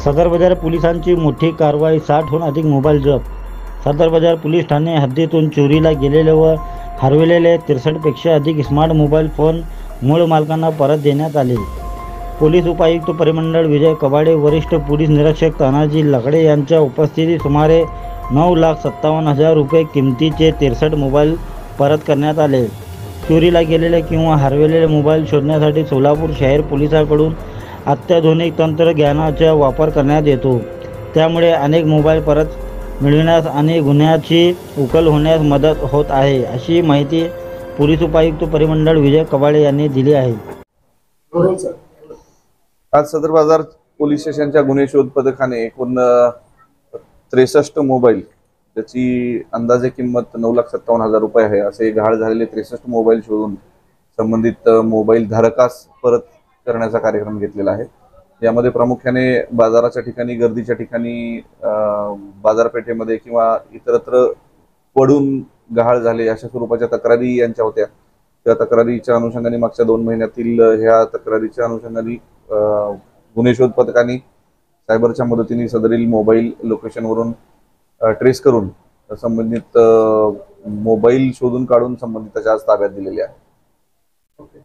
सदर बाजार पोलिसांची मोठी कारवाई, 60हून अधिक मोबाईल जप्त। सदर बाजार पोलीस ठाणे हद्दीतून चोरीला गेलेले व हरवलेले 63पेक्षा अधिक स्मार्ट मोबाईल फोन मूळ मालकांना परत देण्यात आले। पोलीस उपायुक्त परिमंडळ विजय कबाडे, वरिष्ठ पोलीस निरीक्षक तानाजी लकडे यांच्या उपस्थितीत सुमारे 9,57,000 रुपये किमतीचे 63 मोबाईल परत करण्यात आले। चोरीला गेलेले किंवा हरवलेले मोबाईल शोधण्यासाठी सोलापूर शहर पोलिसांकडून अत्याधुनिक तंत्रज्ञानाचा वापर करण्यात येतो। त्यामुळे अनेक मोबाईल परत मिळविण्यास आणि गुन्ह्याची उकल होण्यास मदत होत आहे, अशी माहिती पोलीस उपायुक्त परिमंडळ विजय कबाडे यांनी दिली आहे। आज सदर बाजार पोलीस स्टेशनच्या गुन्हे शोध पथकाने एकूण 63 मोबाईल, त्याची अंदाजे किंमत 9,57,000 रुपये आहे, असे गहाळ झालेले 63 मोबाईल शोधून संबंधित मोबाईल धारकास परत करण्याचा कार्यक्रम घेतलेला आहे। यामध्ये प्रामुख्याने बाजाराच्या ठिकाणी, गर्दीच्या ठिकाणी, बाजारपेठेमध्ये किंवा इतरत्र पडून गहाळ झाले अशा स्वरूपाच्या तक्रारी यांच्या होत्या। त्या तक्रारीच्या अनुषंगाने मागच्या 2 महिन्यातील ह्या तक्रारीच्या अनुषंगाने गुन्हे शोध पथकाने सायबरच्या मदतीने सदरील मोबाईल लोकेशनवरून ट्रेस करून संबंधित मोबाईल शोधून काढून संबंधिताच्या आज ताब्यात दिलेले आहे।